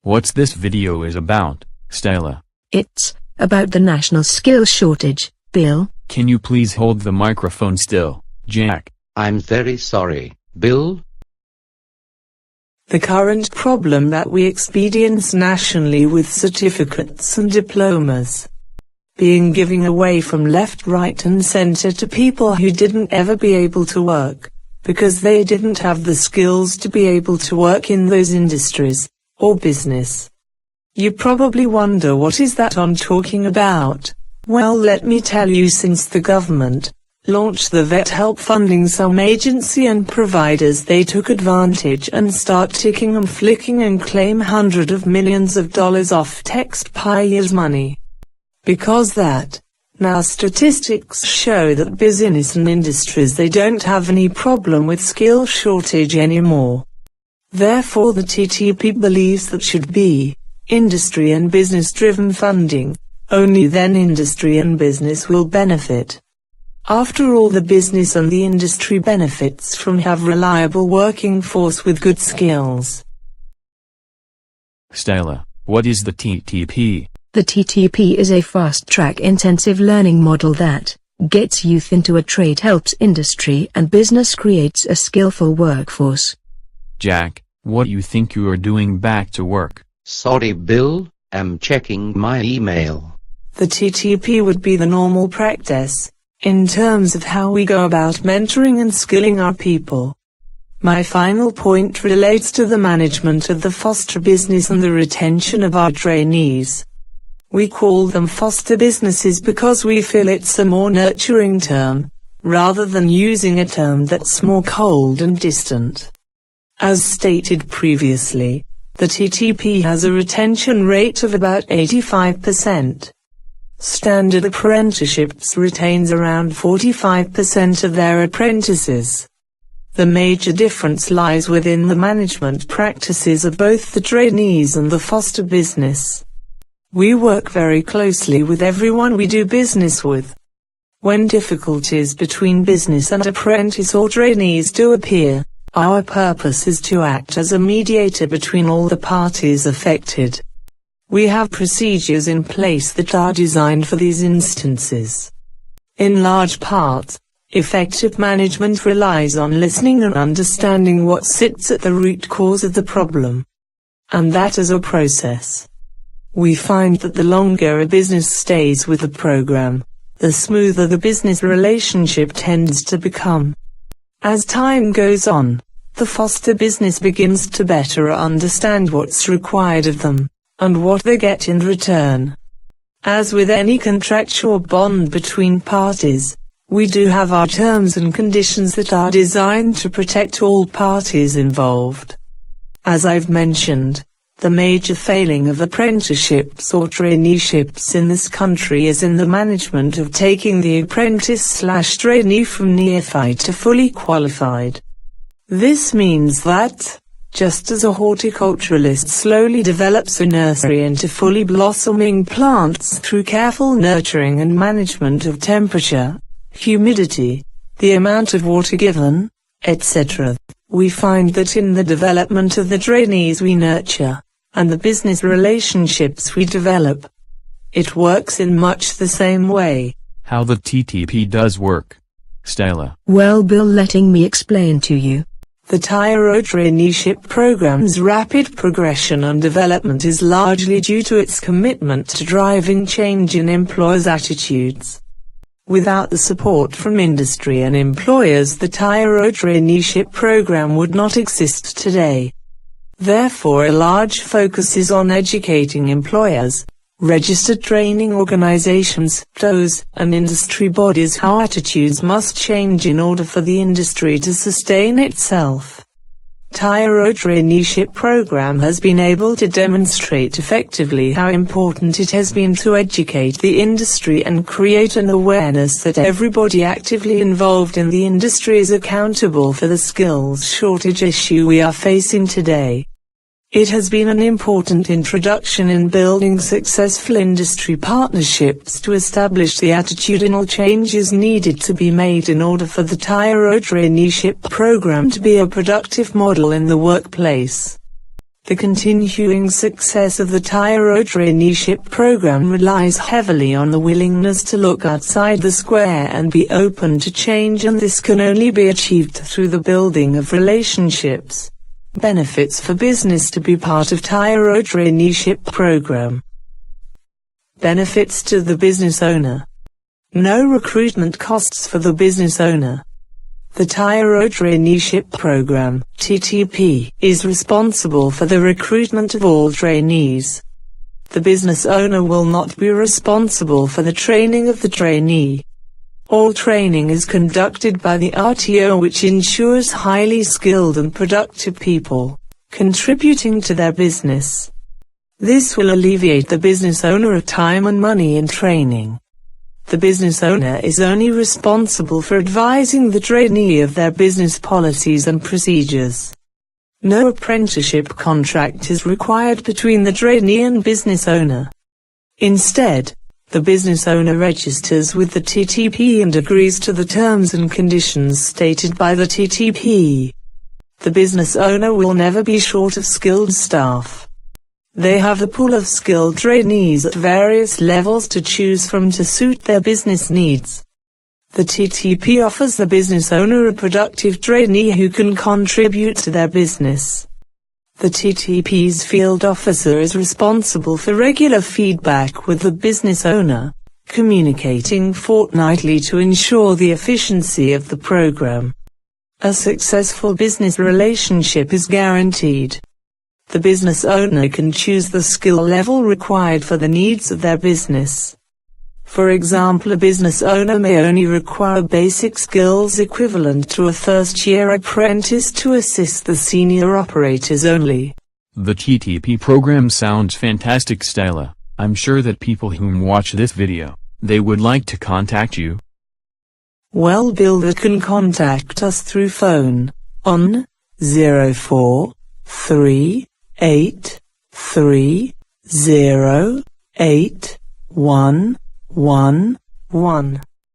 What's this video is about, Stella? It's about the national skills shortage, Bill. Can you please hold the microphone still, Jack? I'm very sorry, Bill. The current problem that we experience nationally with certificates and diplomas being given away from left, right and center to people who didn't ever be able to work, because they didn't have the skills to be able to work in those industries, or business. You probably wonder, what is that I'm talking about? Well, let me tell you, since the government launched the vet help funding, some agency and providers, they took advantage and start ticking and flicking and claim hundreds of millions of dollars off taxpayers' money. Because that, now statistics show that business and industries, they don't have any problem with skill shortage anymore. Therefore the TTP believes that should be industry and business driven funding. Only then industry and business will benefit. After all, the business and the industry benefits from have reliable working force with good skills. Stella, what is the TTP? The TTP is a fast-track intensive learning model that gets youth into a trade, helps industry and business, creates a skillful workforce. Jack, what do you think you are doing back to work? Sorry, Bill, I'm checking my email. The TTP would be the normal practice in terms of how we go about mentoring and skilling our people. My final point relates to the management of the foster business and the retention of our trainees. We call them foster businesses because we feel it's a more nurturing term, rather than using a term that's more cold and distant. As stated previously, the TTP has a retention rate of about 85%. Standard apprenticeships retains around 45% of their apprentices. The major difference lies within the management practices of both the trainees and the foster business. We work very closely with everyone we do business with. When difficulties between business and apprentice or trainees do appear, our purpose is to act as a mediator between all the parties affected. We have procedures in place that are designed for these instances. In large part, effective management relies on listening and understanding what sits at the root cause of the problem. And that is a process. We find that the longer a business stays with the program, the smoother the business relationship tends to become. As time goes on, the foster business begins to better understand what's required of them, and what they get in return. As with any contractual bond between parties, we do have our terms and conditions that are designed to protect all parties involved. As I've mentioned, the major failing of apprenticeships or traineeships in this country is in the management of taking the apprentice/trainee from neophyte to fully qualified. This means that, just as a horticulturalist slowly develops a nursery into fully blossoming plants through careful nurturing and management of temperature, humidity, the amount of water given, etc., we find that in the development of the trainees we nurture, and the business relationships we develop, it works in much the same way. How the TTP does work, Stella? Well, Bill, letting me explain to you. The Tyro Traineeship program's rapid progression and development is largely due to its commitment to driving change in employers' attitudes. Without the support from industry and employers, the Tyro Traineeship program would not exist today. Therefore, a large focus is on educating employers, registered training organizations, TOs, and industry bodies how attitudes must change in order for the industry to sustain itself. Tyro Traineeship program has been able to demonstrate effectively how important it has been to educate the industry and create an awareness that everybody actively involved in the industry is accountable for the skills shortage issue we are facing today. It has been an important introduction in building successful industry partnerships to establish the attitudinal changes needed to be made in order for the Tyro Traineeship program to be a productive model in the workplace. The continuing success of the Tyro Traineeship program relies heavily on the willingness to look outside the square and be open to change, and this can only be achieved through the building of relationships. Benefits for business to be part of Tyro Traineeship program. Benefits to the business owner. No recruitment costs for the business owner. The Tyro Traineeship Program, TTP, is responsible for the recruitment of all trainees. The business owner will not be responsible for the training of the trainee. All training is conducted by the RTO, which ensures highly skilled and productive people, contributing to their business. This will alleviate the business owner of time and money in training. The business owner is only responsible for advising the trainee of their business policies and procedures. No apprenticeship contract is required between the trainee and business owner. Instead, the business owner registers with the TTP and agrees to the terms and conditions stated by the TTP. The business owner will never be short of skilled staff. They have a pool of skilled trainees at various levels to choose from to suit their business needs. The TTP offers the business owner a productive trainee who can contribute to their business. The TTP's field officer is responsible for regular feedback with the business owner, communicating fortnightly to ensure the efficiency of the program. A successful business relationship is guaranteed. The business owner can choose the skill level required for the needs of their business. For example, a business owner may only require basic skills equivalent to a first-year apprentice to assist the senior operators only. The TTP program sounds fantastic, Stella. I'm sure that people whom watch this video, they would like to contact you. Well, builder can contact us through phone on 0438308111.